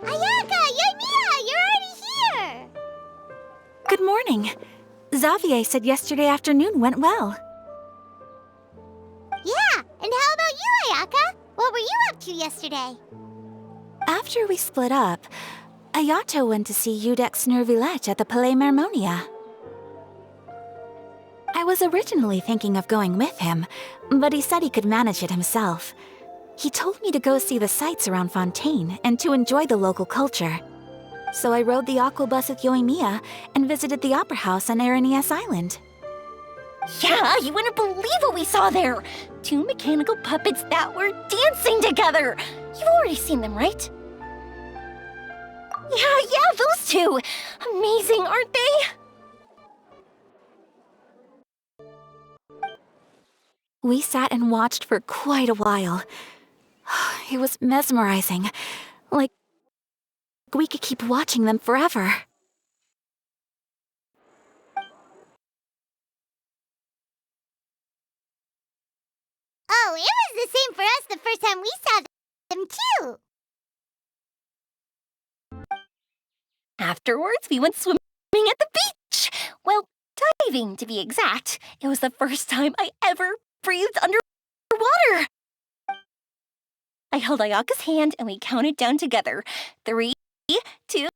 Ayaka! Yoimiya! You're already here! Good morning. Xavier said yesterday afternoon went well. Yeah, and how about you, Ayaka? What were you up to yesterday? After we split up, Ayato went to see Udex Nervillette at the Palais Mermonia. I was originally thinking of going with him, but he said he could manage it himself. He told me to go see the sights around Fontaine and to enjoy the local culture. So I rode the aquabus with Yoimiya and visited the opera house on Aranias Island. Yeah, you wouldn't believe what we saw there! 2 mechanical puppets that were dancing together! You've already seen them, right? Yeah, those two! Amazing, aren't they? We sat and watched for quite a while. It was mesmerizing. Like we could keep watching them forever. Oh, it was the same for us the first time we saw them too! Afterwards, we went swimming at the beach! Well, diving, to be exact. It was the first time I ever breathed underwater! I held Ayaka's hand and we counted down together. 3, 2,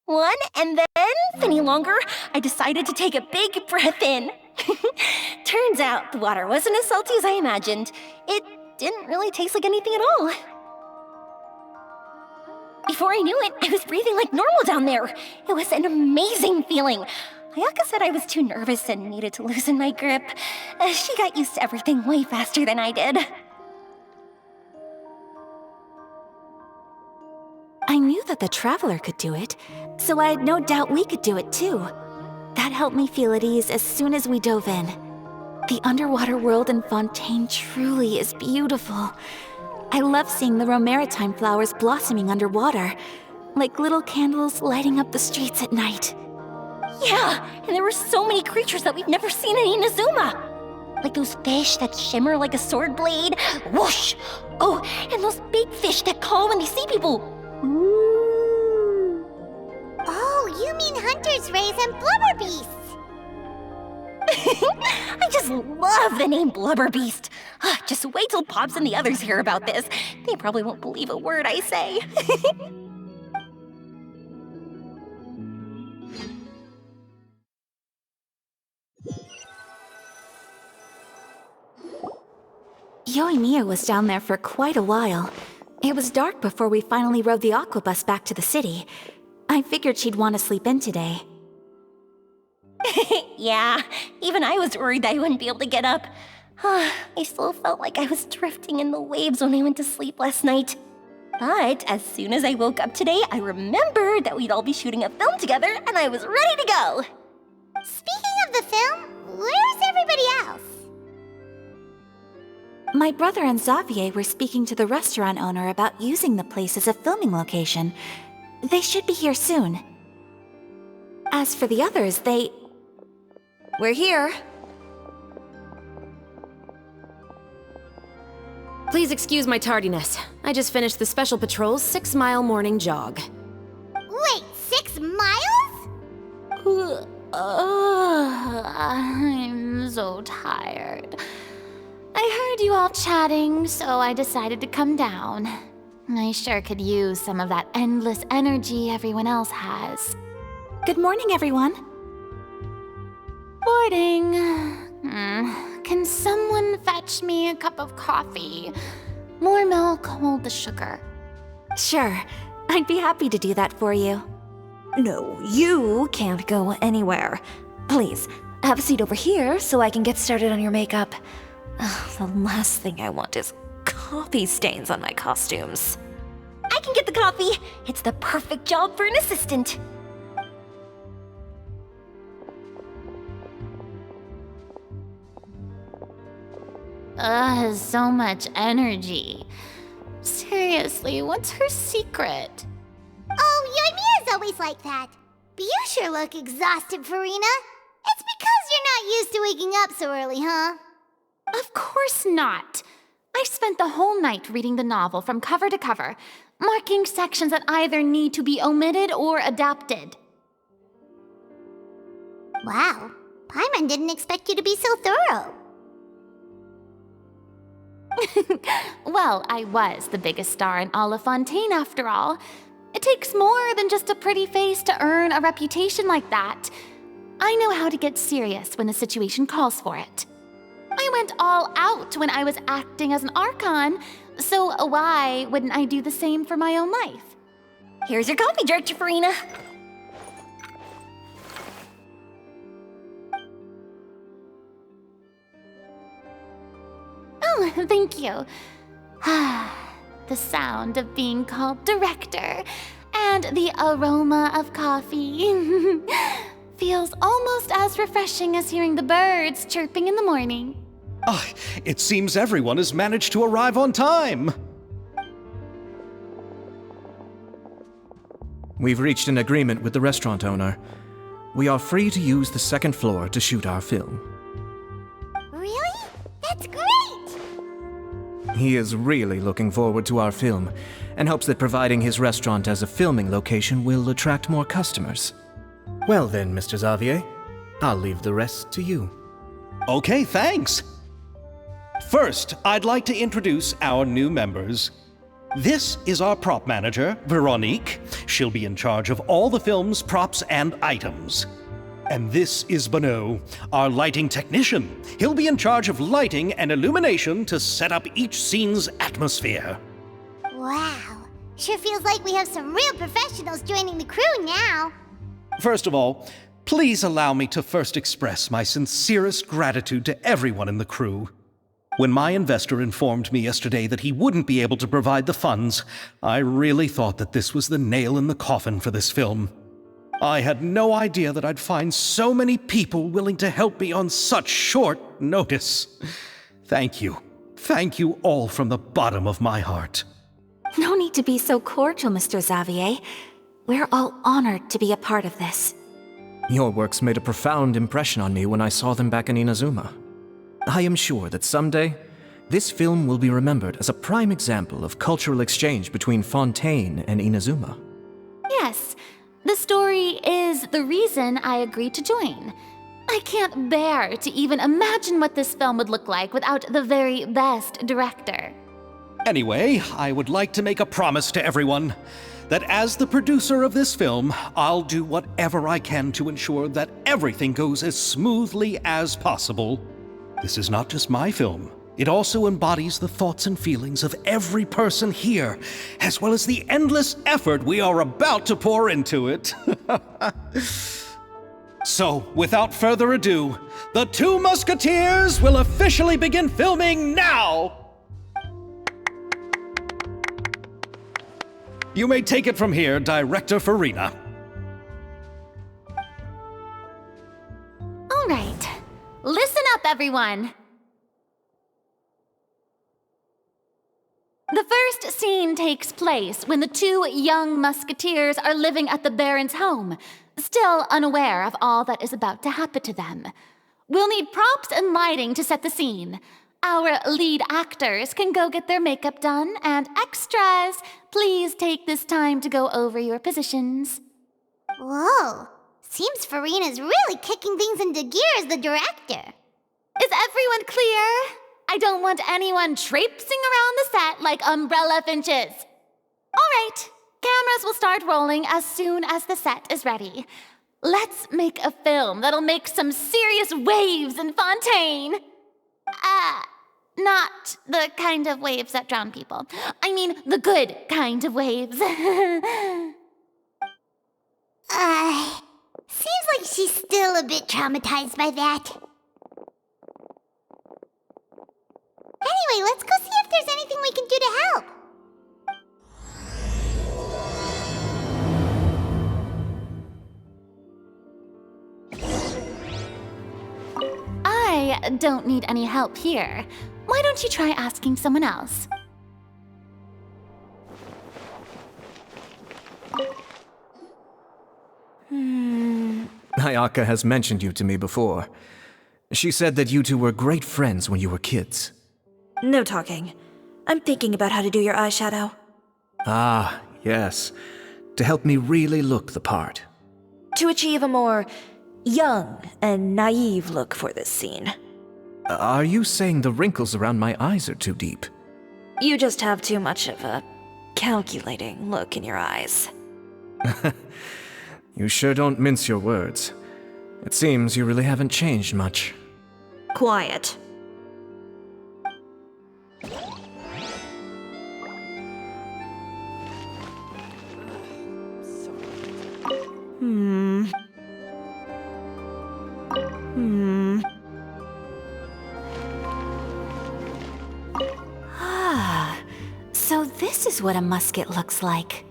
1, and then, any longer, I decided to take a big breath in. Turns out the water wasn't as salty as I imagined. It didn't really taste like anything at all. Before I knew it, I was breathing like normal down there. It was an amazing feeling. Ayaka said I was too nervous and needed to loosen my grip. She got used to everything way faster than I did. I knew that the Traveler could do it, so I had no doubt we could do it too. That helped me feel at ease as soon as we dove in. The underwater world in Fontaine truly is beautiful. I love seeing the romaritime flowers blossoming underwater, like little candles lighting up the streets at night. Yeah, and there were so many creatures that we've never seen in Inazuma. Like those fish that shimmer like a sword blade. Whoosh! Oh, and those big fish that call when they see people. Ooh. Oh, you mean hunters, rays, and blubber beasts! I just love the name Blubber Beast. Just wait till Pops and the others hear about this. They probably won't believe a word I say. Yoimiya was down there for quite a while. It was dark before we finally rode the aquabus back to the city. I figured she'd want to sleep in today. Yeah, even I was worried that I wouldn't be able to get up. I still felt like I was drifting in the waves when I went to sleep last night. But as soon as I woke up today, I remembered that we'd all be shooting a film together, and I was ready to go. Speaking of the film, where's everybody else? My brother and Xavier were speaking to the restaurant owner about using the place as a filming location. They should be here soon. As for the others, We're here. Please excuse my tardiness. I just finished the Special Patrol's 6-mile morning jog. Wait, 6 miles? I'm so tired. I heard you all chatting, so I decided to come down. I sure could use some of that endless energy everyone else has. Good morning, everyone. Morning. Can someone fetch me a cup of coffee? More milk, hold the sugar. Sure, I'd be happy to do that for you. No, you can't go anywhere. Please, have a seat over here so I can get started on your makeup. The last thing I want is coffee stains on my costumes. I can get the coffee. It's the perfect job for an assistant. So much energy. Seriously, what's her secret? Oh, Yoimiya's always like that. But you sure look exhausted, Furina. It's because you're not used to waking up so early, huh? Of course not. I spent the whole night reading the novel from cover to cover. marking sections that either need to be omitted or adapted. Wow, Paimon didn't expect you to be so thorough. Well, I was the biggest star in all of Fontaine after all. It takes more than just a pretty face to earn a reputation like that. I know how to get serious when the situation calls for it. I went all out when I was acting as an Archon, so why wouldn't I do the same for my own life? Here's your coffee, Director Furina. Oh, thank you. The sound of being called director and the aroma of coffee feels almost as refreshing as hearing the birds chirping in the morning. It seems everyone has managed to arrive on time. We've reached an agreement with the restaurant owner. We are free to use the second floor to shoot our film. Really? That's great! He is really looking forward to our film and hopes that providing his restaurant as a filming location will attract more customers. Well then, Mr. Xavier, I'll leave the rest to you. Okay, thanks. First, I'd like to introduce our new members. This is our prop manager, Veronique. She'll be in charge of all the film's props and items. And this is Bonneau, our lighting technician. He'll be in charge of lighting and illumination to set up each scene's atmosphere. Wow, sure feels like we have some real professionals joining the crew now. First of all, please allow me to first express my sincerest gratitude to everyone in the crew. When my investor informed me yesterday that he wouldn't be able to provide the funds, I really thought that this was the nail in the coffin for this film. I had no idea that I'd find so many people willing to help me on such short notice. Thank you. Thank you all from the bottom of my heart. No need to be so cordial, Mr. Xavier. We're all honored to be a part of this. Your works made a profound impression on me when I saw them back in Inazuma. I am sure that someday, this film will be remembered as a prime example of cultural exchange between Fontaine and Inazuma. Yes, the story is the reason I agreed to join. I can't bear to even imagine what this film would look like without the very best director. Anyway, I would like to make a promise to everyone that as the producer of this film, I'll do whatever I can to ensure that everything goes as smoothly as possible. This is not just my film. It also embodies the thoughts and feelings of every person here, as well as the endless effort we are about to pour into it. So, without further ado, the Two Musketeers will officially begin filming now! You may take it from here, Director Furina. All right, listen up, everyone. The first scene takes place when the two young musketeers are living at the Baron's home, still unaware of all that is about to happen to them. We'll need props and lighting to set the scene. Our lead actors can go get their makeup done, and extras, please take this time to go over your positions. Whoa, seems Furina's really kicking things into gear as the director. Is everyone clear? I don't want anyone traipsing around the set like umbrella finches. All right, cameras will start rolling as soon as the set is ready. Let's make a film that'll make some serious waves in Fontaine. Not the kind of waves that drown people. I mean, the good kind of waves. Seems like she's still a bit traumatized by that. Anyway, let's go see if there's anything we can do to help. I don't need any help here. Why don't you try asking someone else? Ayaka has mentioned you to me before. She said that you two were great friends when you were kids. No talking. I'm thinking about how to do your eyeshadow. Ah, yes. To help me really look the part. To achieve a more young and naive look for this scene. Are you saying the wrinkles around my eyes are too deep? You just have too much of a calculating look in your eyes. You sure don't mince your words. It seems you really haven't changed much. Quiet. So this is what a musket looks like.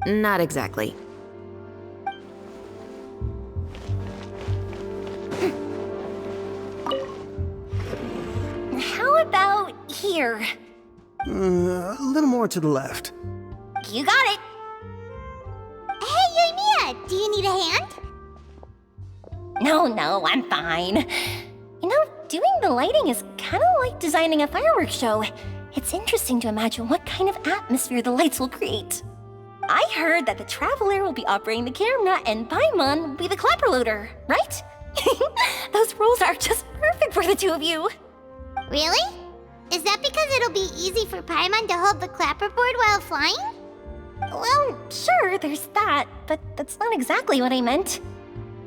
Not exactly. How about here? A little more to the left. You got it. Hey, Yoimiya, do you need a hand? No, I'm fine. You know, doing the lighting is kind of like designing a fireworks show. It's interesting to imagine what kind of atmosphere the lights will create. I heard that the Traveler will be operating the camera and Paimon will be the clapper loader, right? Those roles are just perfect for the two of you. Really? Is that because it'll be easy for Paimon to hold the clapperboard while flying? Well, sure, there's that, but that's not exactly what I meant.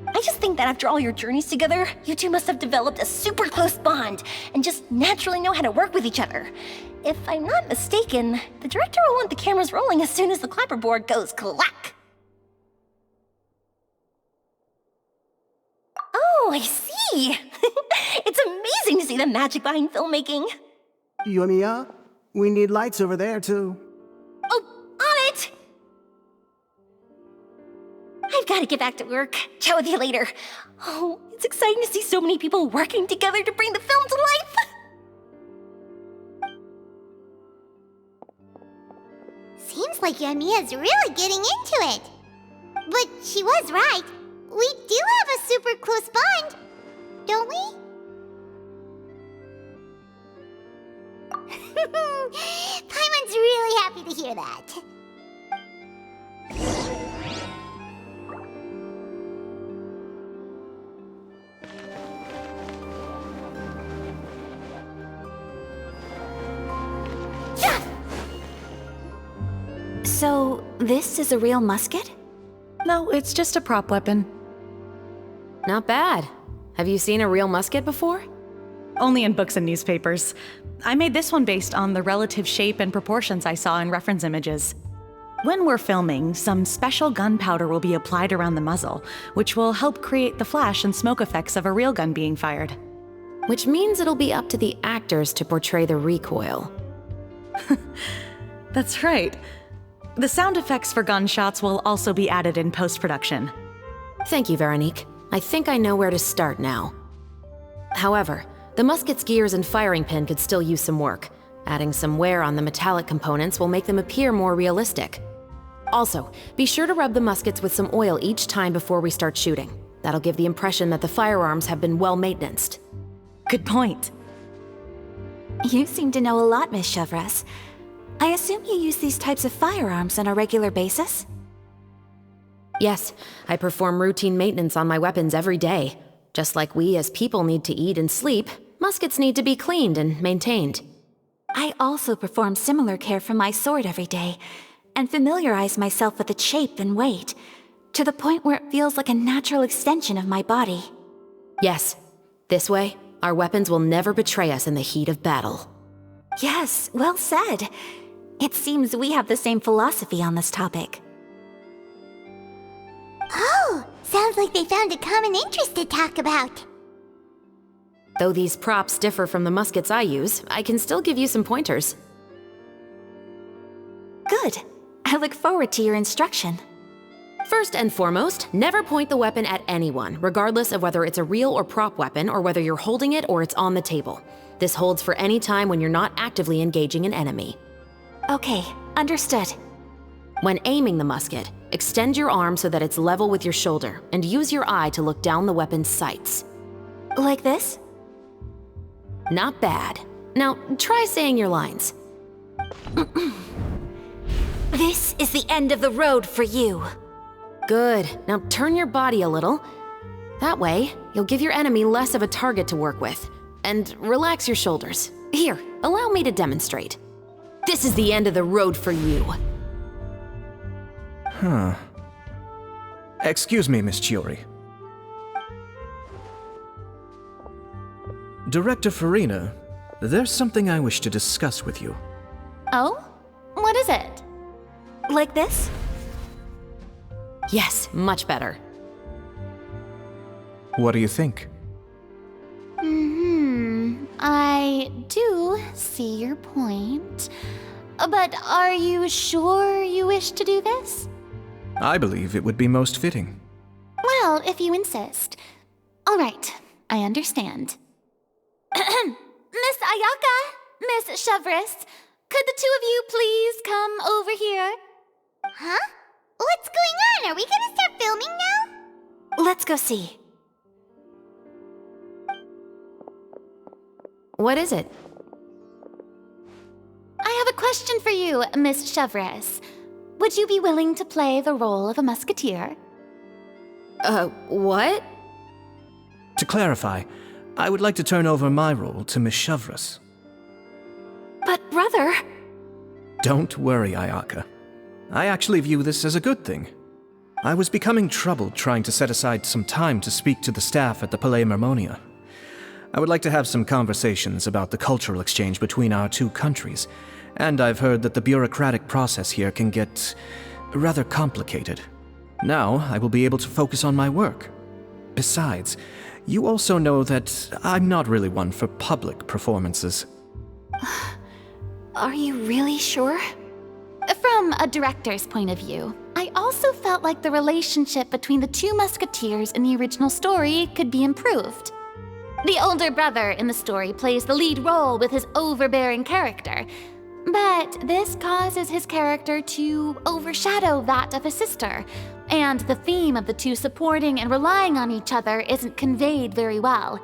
I just think that after all your journeys together, you two must have developed a super close bond and just naturally know how to work with each other. If I'm not mistaken, the director will want the cameras rolling as soon as the clapperboard goes clack. Oh, I see. It's amazing to see the magic behind filmmaking. Yoimiya, we need lights over there, too. Oh, on it! I've got to get back to work. Chat with you later. Oh, it's exciting to see so many people working together to bring the film to life. Seems like Yoimiya's really getting into it. But she was right. We do have a super close bond, don't we? Paimon's really happy to hear that. So, this is a real musket? No, it's just a prop weapon. Not bad. Have you seen a real musket before? Only in books and newspapers. I made this one based on the relative shape and proportions I saw in reference images. When we're filming, some special gunpowder will be applied around the muzzle, which will help create the flash and smoke effects of a real gun being fired. Which means it'll be up to the actors to portray the recoil. That's right. The sound effects for gunshots will also be added in post-production. Thank you, Veronique. I think I know where to start now. However, the musket's gears and firing pin could still use some work. Adding some wear on the metallic components will make them appear more realistic. Also, be sure to rub the muskets with some oil each time before we start shooting. That'll give the impression that the firearms have been well maintained. Good point. You seem to know a lot, Miss Chevreuse. I assume you use these types of firearms on a regular basis? Yes, I perform routine maintenance on my weapons every day. Just like we as people need to eat and sleep, muskets need to be cleaned and maintained. I also perform similar care for my sword every day, and familiarize myself with its shape and weight, to the point where it feels like a natural extension of my body. Yes, this way, our weapons will never betray us in the heat of battle. Yes, well said. It seems we have the same philosophy on this topic. Oh, sounds like they found a common interest to talk about. Though these props differ from the muskets I use, I can still give you some pointers. Good. I look forward to your instruction. First and foremost, never point the weapon at anyone, regardless of whether it's a real or prop weapon or whether you're holding it or it's on the table. This holds for any time when you're not actively engaging an enemy. Okay, understood. When aiming the musket, extend your arm so that it's level with your shoulder, and use your eye to look down the weapon's sights. Like this? Not bad. Now, try saying your lines. This is the end of the road for you. Good. Now turn your body a little. That way, you'll give your enemy less of a target to work with. And relax your shoulders. Here, allow me to demonstrate. This is the end of the road for you. Huh. Excuse me, Miss Chiori. Director Furina, there's something I wish to discuss with you. Oh? What is it? Like this? Yes, much better. What do you think? I do see your point. But are you sure you wish to do this? I believe it would be most fitting. Well, if you insist. All right, I understand. Miss Ayaka, Miss Chevreuse, could the two of you please come over here? Huh? What's going on? Are we gonna start filming now? Let's go see. What is it? I have a question for you, Miss Chevreuse. Would you be willing to play the role of a musketeer? What? To clarify, I would like to turn over my role to Miss Chevreuse. But brother... Don't worry, Ayaka. I actually view this as a good thing. I was becoming troubled trying to set aside some time to speak to the staff at the Palais Mermonia. I would like to have some conversations about the cultural exchange between our two countries, and I've heard that the bureaucratic process here can get rather complicated. Now, I will be able to focus on my work. Besides, you also know that I'm not really one for public performances. Are you really sure? From a director's point of view, I also felt like the relationship between the two musketeers in the original story could be improved. The older brother in the story plays the lead role with his overbearing character, but this causes his character to overshadow that of his sister, and the theme of the two supporting and relying on each other isn't conveyed very well.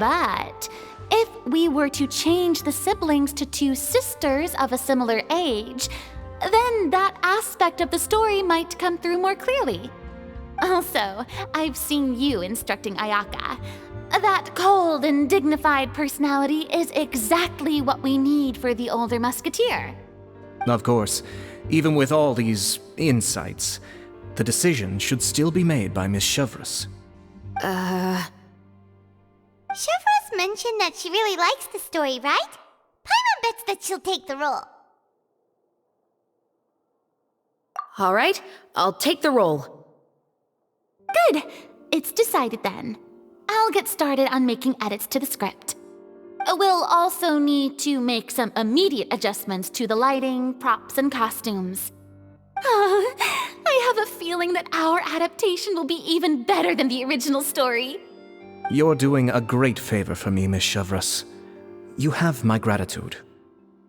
But if we were to change the siblings to two sisters of a similar age, then that aspect of the story might come through more clearly. Also, I've seen you instructing Ayaka. That cold and dignified personality is exactly what we need for the older musketeer. Of course, even with all these insights, the decision should still be made by Miss Chevreuse. Chevreuse mentioned that she really likes the story, right? Paimon bets that she'll take the role. All right, I'll take the role. Good. It's decided then. I'll get started on making edits to the script. We'll also need to make some immediate adjustments to the lighting, props, and costumes. I have a feeling that our adaptation will be even better than the original story. You're doing a great favor for me, Miss Chevreuse. You have my gratitude.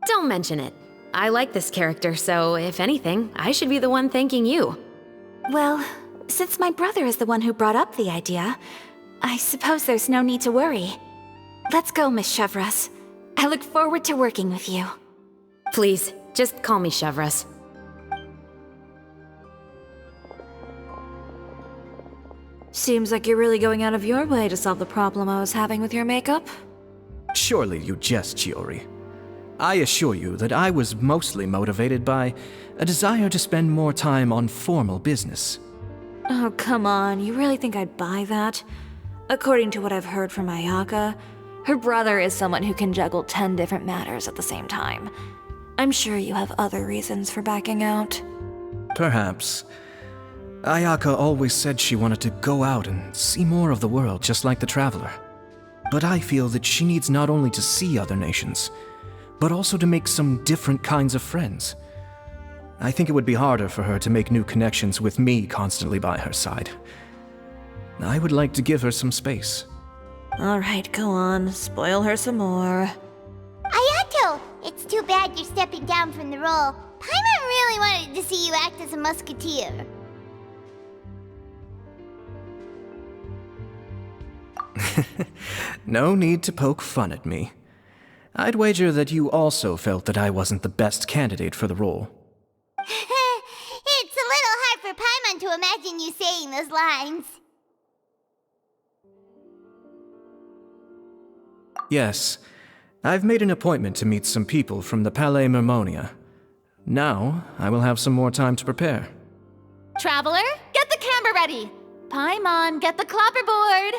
Don't mention it. I like this character, so if anything, I should be the one thanking you. Well, since my brother is the one who brought up the idea, I suppose there's no need to worry. Let's go, Miss Chevreuse. I look forward to working with you. Please, just call me Chevreuse. Seems like you're really going out of your way to solve the problem I was having with your makeup. Surely you jest, Chiori. I assure you that I was mostly motivated by a desire to spend more time on formal business. Oh, come on. You really think I'd buy that? According to what I've heard from Ayaka, her brother is someone who can juggle 10 different matters at the same time. I'm sure you have other reasons for backing out. Perhaps. Ayaka always said she wanted to go out and see more of the world, just like the Traveler. But I feel that she needs not only to see other nations, but also to make some different kinds of friends. I think it would be harder for her to make new connections with me constantly by her side. I would like to give her some space. Alright, go on. Spoil her some more. Ayato, it's too bad you're stepping down from the role. Paimon really wanted to see you act as a musketeer. No need to poke fun at me. I'd wager that you also felt that I wasn't the best candidate for the role. It's a little hard for Paimon to imagine you saying those lines. Yes, I've made an appointment to meet some people from the Palais Mermonia. Now, I will have some more time to prepare. Traveler, get the camera ready. Paimon, get the clapperboard.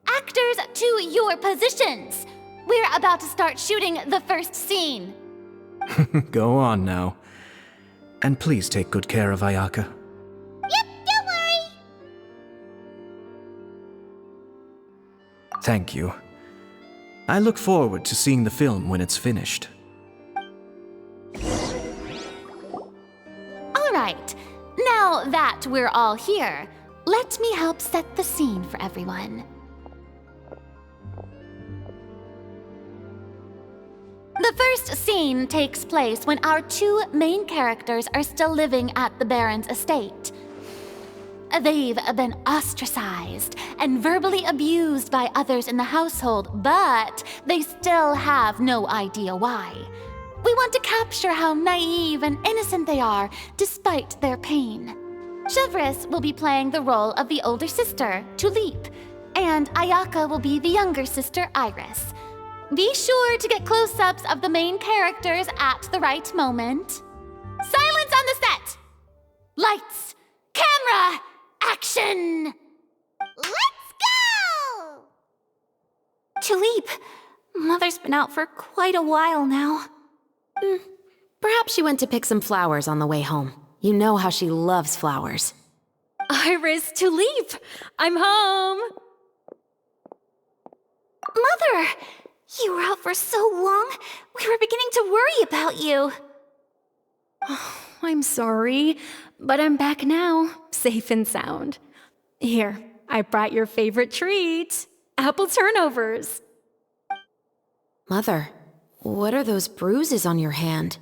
Actors, to your positions. We're about to start shooting the first scene. Go on now. And please take good care of Ayaka. Yep, don't worry. Thank you. I look forward to seeing the film when it's finished. All right, now that we're all here, let me help set the scene for everyone. The first scene takes place when our two main characters are still living at the Baron's estate. They've been ostracized and verbally abused by others in the household, but they still have no idea why. We want to capture how naive and innocent they are despite their pain. Chevreuse will be playing the role of the older sister, Tulip, and Ayaka will be the younger sister, Iris. Be sure to get close-ups of the main characters at the right moment. Silence on the set! Lights! Camera! Action! Let's go! Tulip, Mother's been out for quite a while now. Perhaps she went to pick some flowers on the way home. You know how she loves flowers. Iris, Tulip! I'm home! Mother! You were out for so long, we were beginning to worry about you. I'm sorry, but I'm back now, safe and sound. Here, I brought your favorite treat, apple turnovers. Mother, what are those bruises on your hand?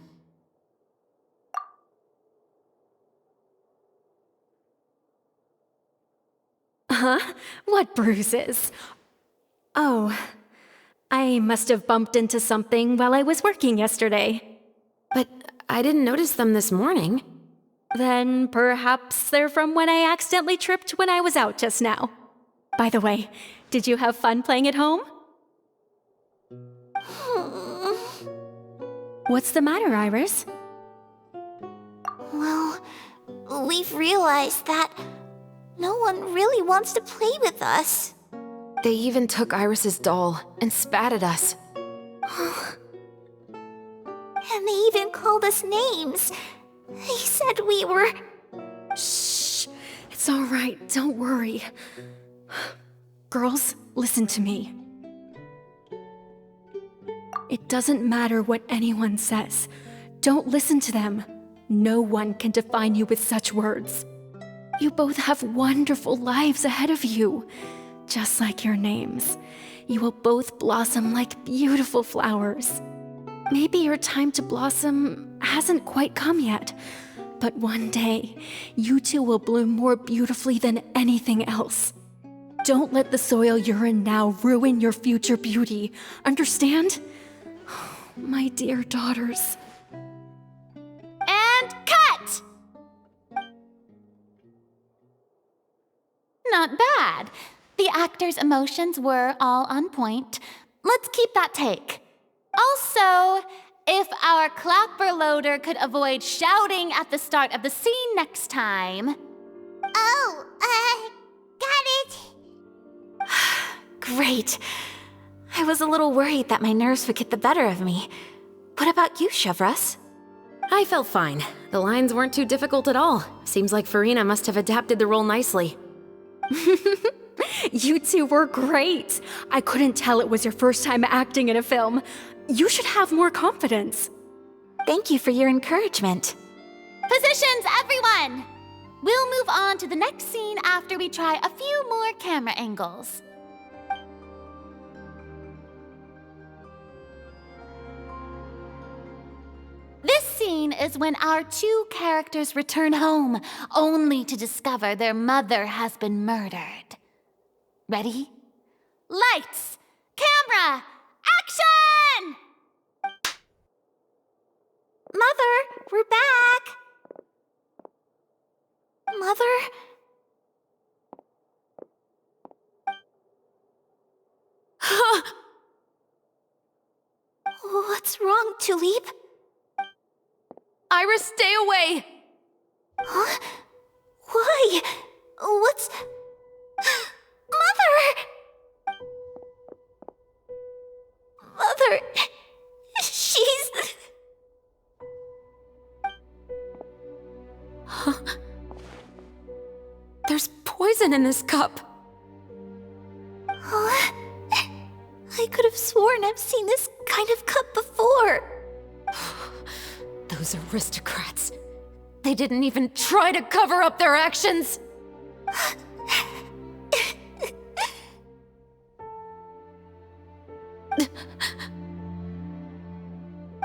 Huh? What bruises? Oh, I must have bumped into something while I was working yesterday. But I didn't notice them this morning. Then perhaps they're from when I accidentally tripped when I was out just now. By the way, did you have fun playing at home? What's the matter, Iris? Well, we've realized that no one really wants to play with us. They even took Iris's doll and spat at us. And they even called us names. They said we were... Shh! It's all right, don't worry. Girls, listen to me. It doesn't matter what anyone says. Don't listen to them. No one can define you with such words. You both have wonderful lives ahead of you. Just like your names. You will both blossom like beautiful flowers. Maybe your time to blossom hasn't quite come yet, but one day, you two will bloom more beautifully than anything else. Don't let the soil you're in now ruin your future beauty. Understand? My dear daughters. And cut! Not bad. The actors' emotions were all on point. Let's keep that take. Also, if our clapper loader could avoid shouting at the start of the scene next time. Oh, got it. Great. I was a little worried that my nerves would get the better of me. What about you, Chevreuse? I felt fine. The lines weren't too difficult at all. Seems like Furina must have adapted the role nicely. You two were great. I couldn't tell it was your first time acting in a film. You should have more confidence. Thank you for your encouragement. Positions, everyone! We'll move on to the next scene after we try a few more camera angles. This scene is when our two characters return home, only to discover their mother has been murdered. Ready? Lights! Camera! Action! Mother, we're back. Mother? What's wrong, Tulip? Iris, stay away! Huh? Why? What's... Mother! Mother... She's... There's poison in this cup. Huh? I could have sworn I've seen this kind of cup before. Those aristocrats. They didn't even try to cover up their actions.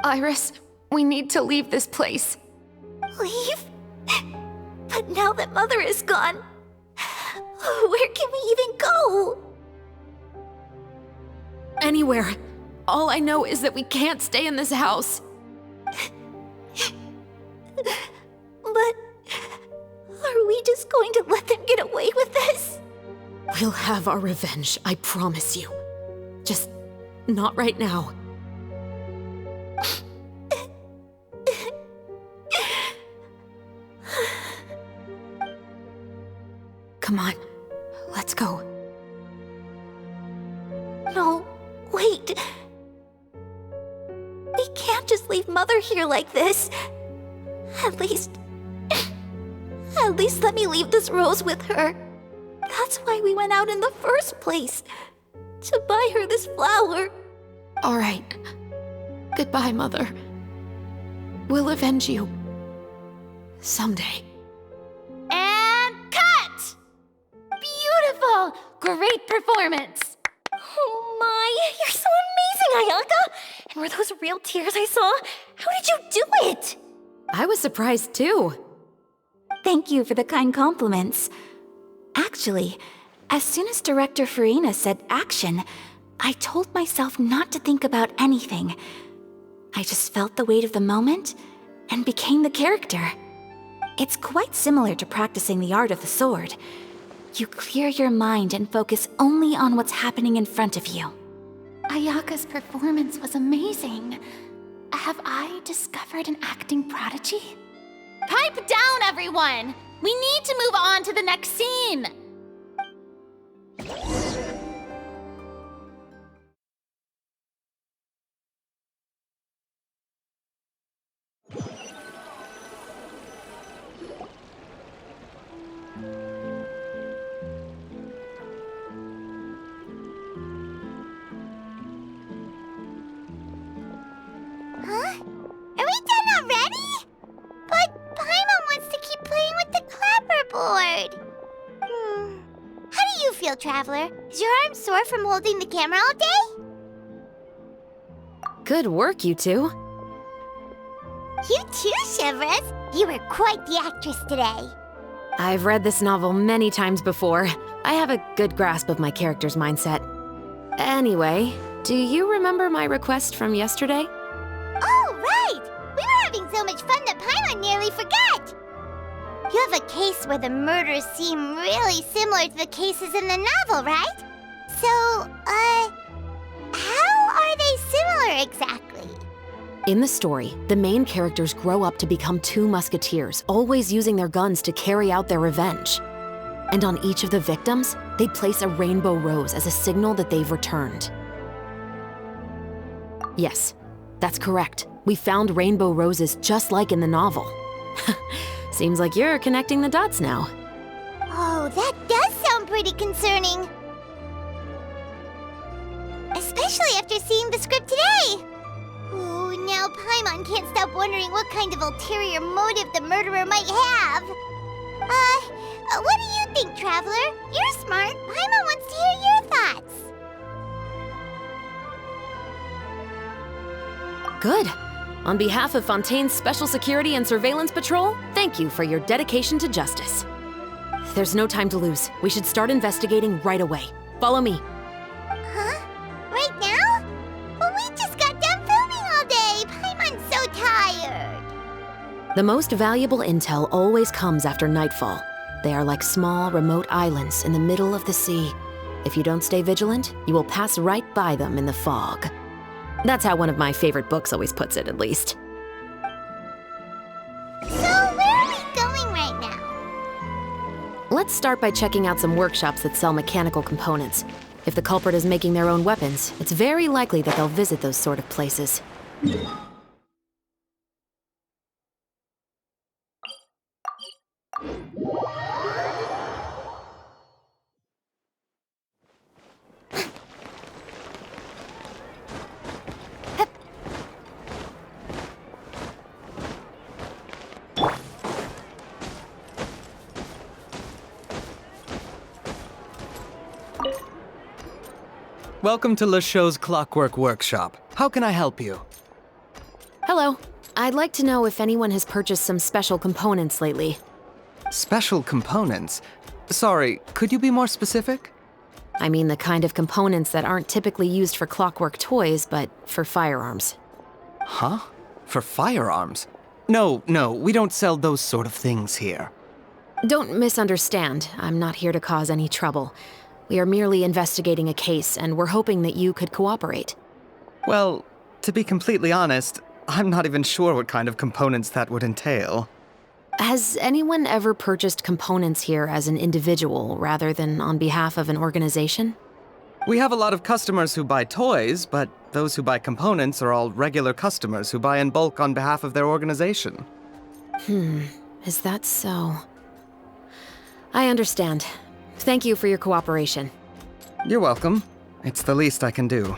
Iris, we need to leave this place. Leave? But now that Mother is gone, where can we even go? Anywhere. All I know is that we can't stay in this house. But are we just going to let them get away with this? We'll have our revenge, I promise you. Just not right now. Come on, let's go. No, wait. We can't just leave Mother here like this. At least let me leave this rose with her. That's why we went out in the first place. To buy her this flower. All right. Goodbye, Mother. We'll avenge you. Someday. And cut! Beautiful! Great performance! Oh my, you're so amazing, Ayaka! And were those real tears I saw? How did you do it? I was surprised too. Thank you for the kind compliments. Actually, as soon as Director Furina said action, I told myself not to think about anything. I just felt the weight of the moment and became the character. It's quite similar to practicing the art of the sword. You clear your mind and focus only on what's happening in front of you. Ayaka's performance was amazing. Have I discovered an acting prodigy? Pipe down, everyone! We need to move on to the next scene! Huh? Are we done already? But Paimon wants to keep playing with the clapperboard. How do you feel, Traveler? Is your arm sore from holding the camera all day? Good work, you two. You too, Chevreuse. You were quite the actress today. I've read this novel many times before. I have a good grasp of my character's mindset. Anyway, do you remember my request from yesterday? Oh, right! We were having so much fun that Paimon nearly forgot! You have a case where the murders seem really similar to the cases in the novel, right? So, how are they similar exactly? In the story, the main characters grow up to become two musketeers, always using their guns to carry out their revenge. And on each of the victims, they place a rainbow rose as a signal that they've returned. Yes, that's correct. We found rainbow roses just like in the novel. Seems like you're connecting the dots now. Oh, that does sound pretty concerning. Especially after seeing the script today. Ooh, now Paimon can't stop wondering what kind of ulterior motive the murderer might have. What do you think, Traveler? You're smart. Paimon wants to hear your thoughts. Good. On behalf of Fontaine's Special Security and Surveillance Patrol, thank you for your dedication to justice. There's no time to lose. We should start investigating right away. Follow me. Huh? Right now? Well, we just got done filming all day. Paimon's so tired. The most valuable intel always comes after nightfall. They are like small, remote islands in the middle of the sea. If you don't stay vigilant, you will pass right by them in the fog. That's how one of my favorite books always puts it, at least. So, where are we going right now? Let's start by checking out some workshops that sell mechanical components. If the culprit is making their own weapons, it's very likely that they'll visit those sort of places. Welcome to LeChaux's Clockwork Workshop. How can I help you? Hello. I'd like to know if anyone has purchased some special components lately. Special components? Sorry, could you be more specific? I mean the kind of components that aren't typically used for clockwork toys, but for firearms. Huh? For firearms? No, we don't sell those sort of things here. Don't misunderstand. I'm not here to cause any trouble. We are merely investigating a case, and we're hoping that you could cooperate. Well, to be completely honest, I'm not even sure what kind of components that would entail. Has anyone ever purchased components here as an individual rather than on behalf of an organization? We have a lot of customers who buy toys, but those who buy components are all regular customers who buy in bulk on behalf of their organization. Is that so? I understand. Thank you for your cooperation. You're welcome. It's the least I can do.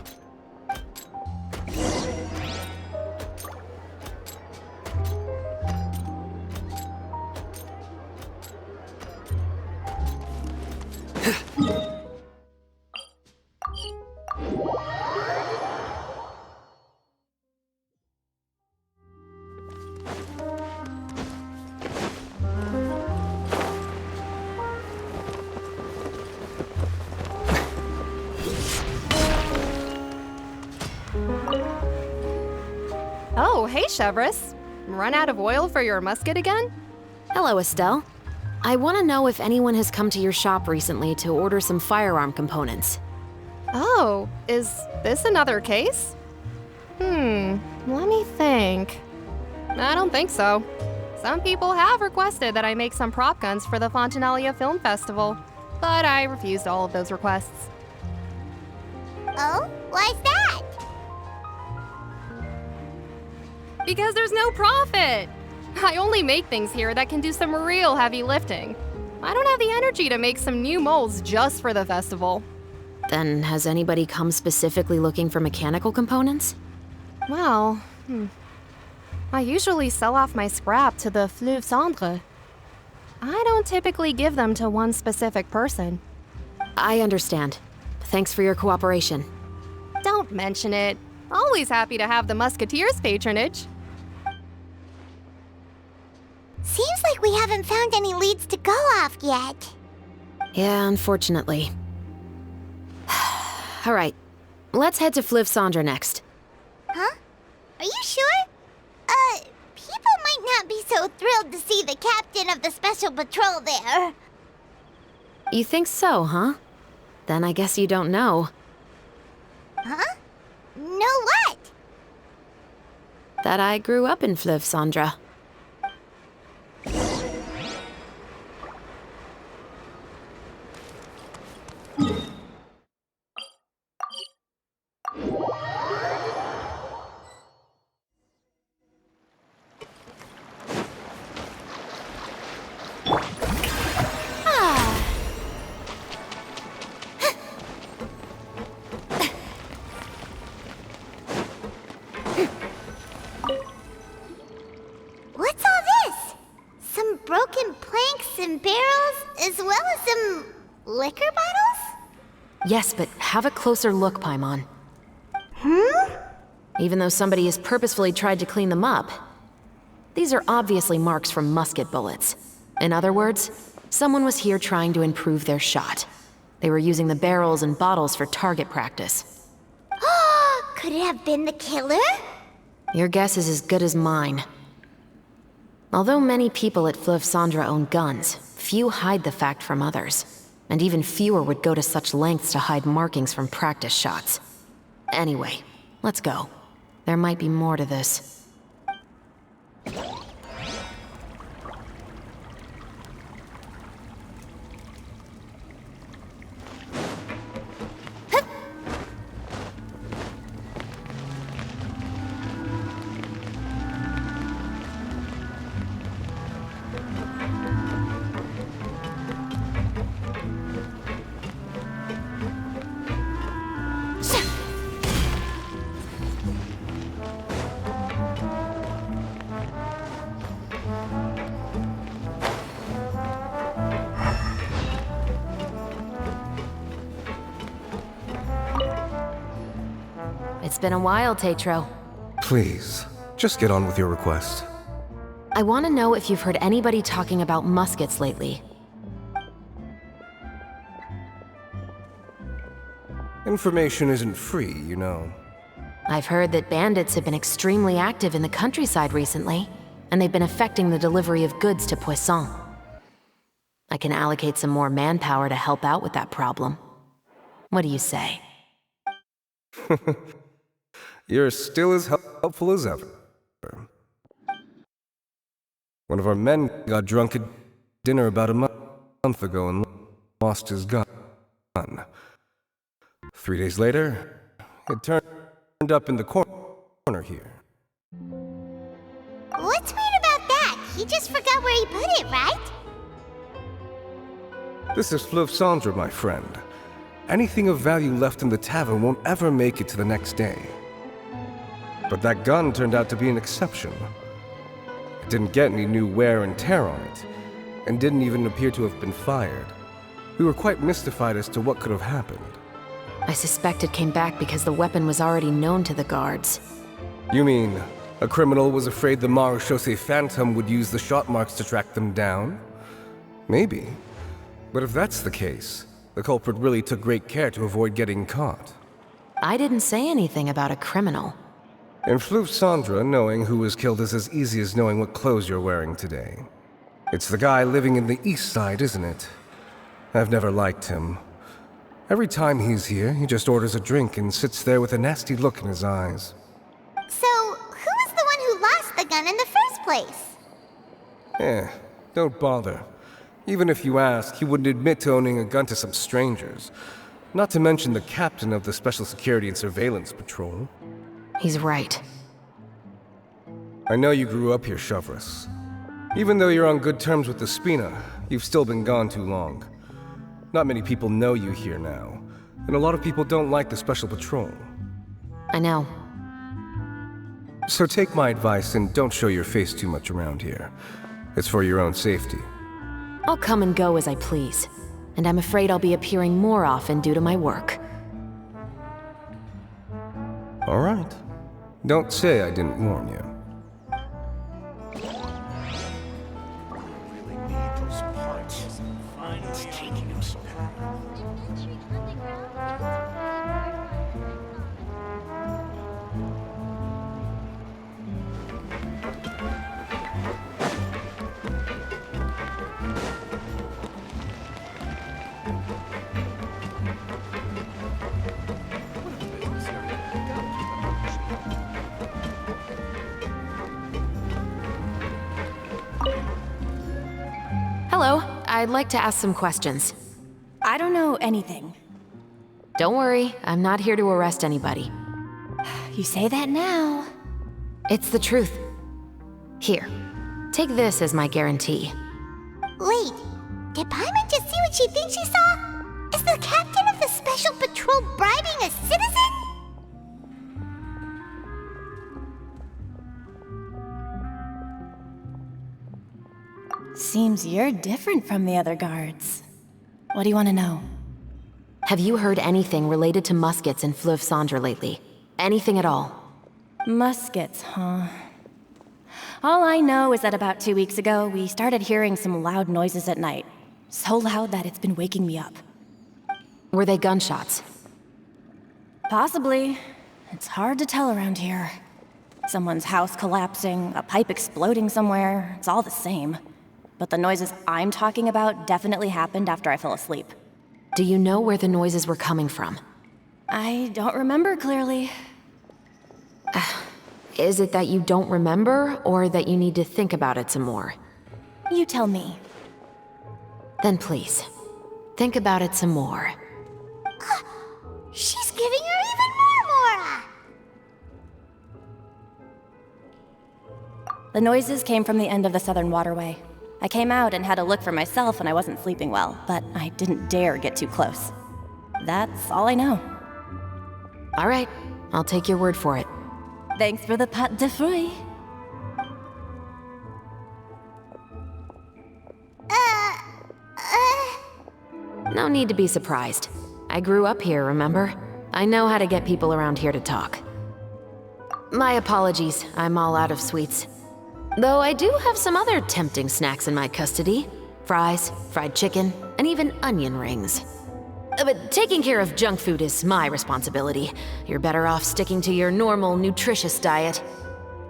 Oh, hey, Chevreuse. Run out of oil for your musket again? Hello, Estelle. I want to know if anyone has come to your shop recently to order some firearm components. Oh, is this another case? Let me think. I don't think so. Some people have requested that I make some prop guns for the Fontainalia Film Festival, but I refused all of those requests. Oh, why's that? Because there's no profit! I only make things here that can do some real heavy lifting. I don't have the energy to make some new molds just for the festival. Then has anybody come specifically looking for mechanical components? Well, I usually sell off my scrap to the Fleuve Cendre. I don't typically give them to one specific person. I understand. Thanks for your cooperation. Don't mention it. Always happy to have the Musketeers' patronage. Seems like we haven't found any leads to go off yet. Yeah, unfortunately. All right, let's head to Fleuve Cendre next. Huh? Are you sure? People might not be so thrilled to see the captain of the special patrol there. You think so, huh? Then I guess you don't know. Huh? Know what? That I grew up in Fleuve Cendre. What's all this? Some broken planks and barrels, as well as some liquor bottles? Yes, but have a closer look, Paimon. Even though somebody has purposefully tried to clean them up, these are obviously marks from musket bullets. In other words, someone was here trying to improve their shot. They were using the barrels and bottles for target practice. Could it have been the killer? Your guess is as good as mine. Although many people at Fleuve Cendre own guns, Few hide the fact from others, and even fewer would go to such lengths to hide markings from practice shots. Anyway, let's go. There might be more to this. It's been a while, Tetro. Please, just get on with your request. I want to know if you've heard anybody talking about muskets lately. Information isn't free, you know. I've heard that bandits have been extremely active in the countryside recently, and they've been affecting the delivery of goods to Poisson. I can allocate some more manpower to help out with that problem. What do you say? You're still as helpful as ever. One of our men got drunk at dinner about a month ago and lost his gun. 3 days later, it turned up in the corner here. What's weird about that? He just forgot where he put it, right? This is Fleuve Cendre, my friend. Anything of value left in the tavern won't ever make it to the next day. But that gun turned out to be an exception. It didn't get any new wear and tear on it, and didn't even appear to have been fired. We were quite mystified as to what could have happened. I suspect it came back because the weapon was already known to the guards. You mean, a criminal was afraid the Marechaussee Phantom would use the shot marks to track them down? Maybe. But if that's the case, the culprit really took great care to avoid getting caught. I didn't say anything about a criminal. In Fleuve Cendre, knowing who was killed is as easy as knowing what clothes you're wearing today. It's the guy living in the east side, isn't it? I've never liked him. Every time he's here, he just orders a drink and sits there with a nasty look in his eyes. So, who was the one who lost the gun in the first place? Don't bother. Even if you ask, he wouldn't admit to owning a gun to some strangers. Not to mention the captain of the Special Security and Surveillance Patrol. He's right. I know you grew up here, Chevreuse. Even though you're on good terms with the Spina, you've still been gone too long. Not many people know you here now, and a lot of people don't like the Special Patrol. I know. So take my advice and don't show your face too much around here. It's for your own safety. I'll come and go as I please, and I'm afraid I'll be appearing more often due to my work. All right. Don't say I didn't warn you. Hello, I'd like to ask some questions. I don't know anything. Don't worry, I'm not here to arrest anybody. You say that now. It's the truth. Here, take this as my guarantee. Wait, did Paimon just see what she thinks she saw? Is the captain of the Special Patrol bribing a citizen? Seems you're different from the other guards. What do you want to know? Have you heard anything related to muskets in Fleuve Cendre lately? Anything at all? Muskets, huh? All I know is that about 2 weeks ago, we started hearing some loud noises at night. So loud that it's been waking me up. Were they gunshots? Possibly. It's hard to tell around here. Someone's house collapsing, a pipe exploding somewhere, it's all the same. but the noises I'm talking about definitely happened after I fell asleep. Do you know where the noises were coming from? I don't remember clearly. Is it that you don't remember, or that you need to think about it some more? You tell me. Then please, think about it some more. She's giving her even more Mora! The noises came from the end of the Southern Waterway. I came out and had a look for myself when I wasn't sleeping well, but I didn't dare get too close. That's all I know. All right, I'll take your word for it. Thanks for the pâte de fruits. No need to be surprised. I grew up here, remember? I know how to get people around here to talk. My apologies, I'm all out of sweets. Though I do have some other tempting snacks in my custody. Fries, fried chicken, and even onion rings. But taking care of junk food is my responsibility. You're better off sticking to your normal, nutritious diet.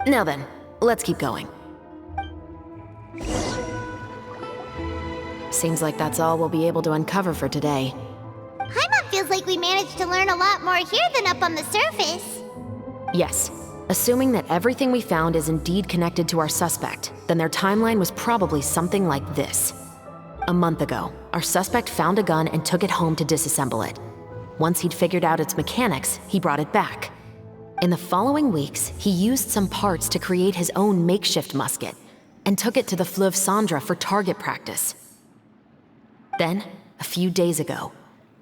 Now then, let's keep going. Seems like that's all we'll be able to uncover for today. Paimon feels like we managed to learn a lot more here than up on the surface. Yes. Assuming that everything we found is indeed connected to our suspect, then their timeline was probably something like this. A month ago, our suspect found a gun and took it home to disassemble it. Once he'd figured out its mechanics, he brought it back. In the following weeks, he used some parts to create his own makeshift musket and took it to the Fleuve Cendra for target practice. Then, a few days ago,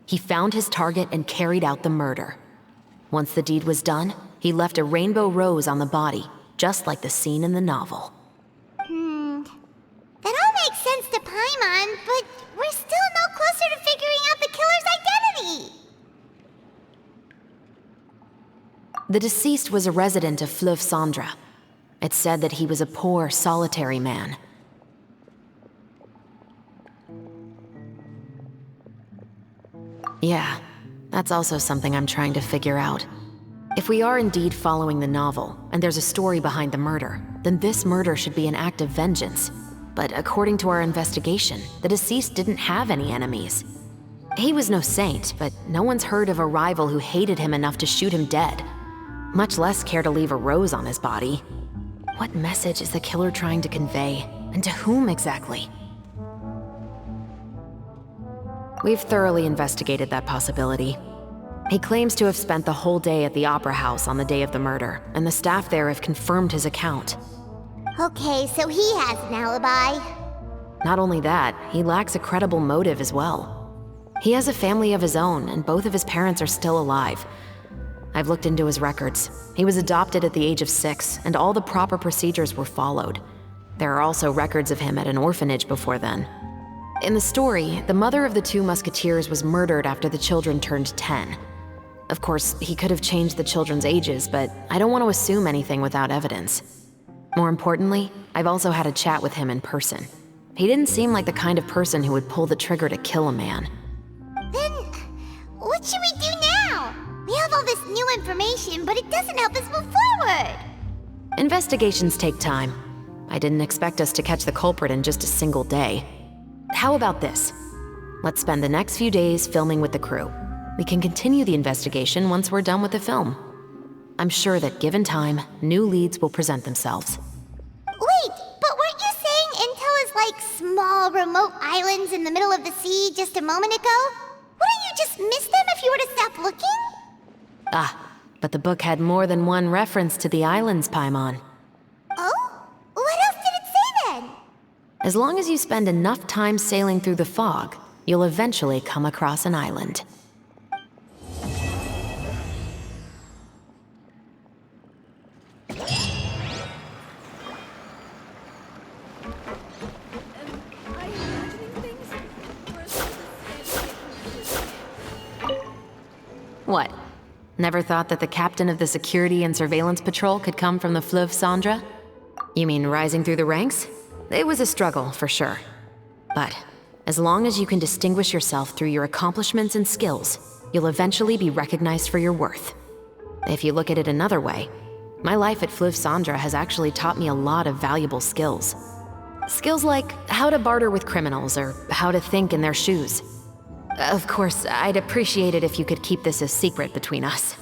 he found his target and carried out the murder. Once the deed was done, he left a rainbow rose on the body, just like the scene in the novel. That all makes sense to Paimon, but we're still no closer to figuring out the killer's identity! The deceased was a resident of Fleuve Cendra. It's said that he was a poor, solitary man. Yeah, that's also something I'm trying to figure out. If we are indeed following the novel, and there's a story behind the murder, then this murder should be an act of vengeance. But according to our investigation, the deceased didn't have any enemies. He was no saint, but no one's heard of a rival who hated him enough to shoot him dead, much less care to leave a rose on his body. What message is the killer trying to convey, and to whom exactly? We've thoroughly investigated that possibility. He claims to have spent the whole day at the Opera House on the day of the murder, and the staff there have confirmed his account. Okay, so he has an alibi. Not only that, he lacks a credible motive as well. He has a family of his own, and both of his parents are still alive. I've looked into his records. He was adopted at the age of 6, and all the proper procedures were followed. There are also records of him at an orphanage before then. In the story, the mother of the 2 musketeers was murdered after the children turned 10. Of course, he could have changed the children's ages, but I don't want to assume anything without evidence. More importantly, I've also had a chat with him in person. He didn't seem like the kind of person who would pull the trigger to kill a man. Then, what should we do now? We have all this new information, but it doesn't help us move forward. Investigations take time. I didn't expect us to catch the culprit in just a single day. How about this? Let's spend the next few days filming with the crew. We can continue the investigation once we're done with the film. I'm sure that given time, new leads will present themselves. Wait, but weren't you saying Intel is like small, remote islands in the middle of the sea just a moment ago? Wouldn't you just miss them if you were to stop looking? Ah, but the book had more than one reference to the islands, Paimon. Oh? What else did it say then? As long as you spend enough time sailing through the fog, you'll eventually come across an island. What? Never thought that the captain of the security and surveillance patrol could come from the Fleuve Cendra? You mean rising through the ranks? It was a struggle, for sure. But as long as you can distinguish yourself through your accomplishments and skills, you'll eventually be recognized for your worth. If you look at it another way, my life at Fleuve Cendra has actually taught me a lot of valuable skills. Skills like how to barter with criminals or how to think in their shoes. Of course, I'd appreciate it if you could keep this a secret between us.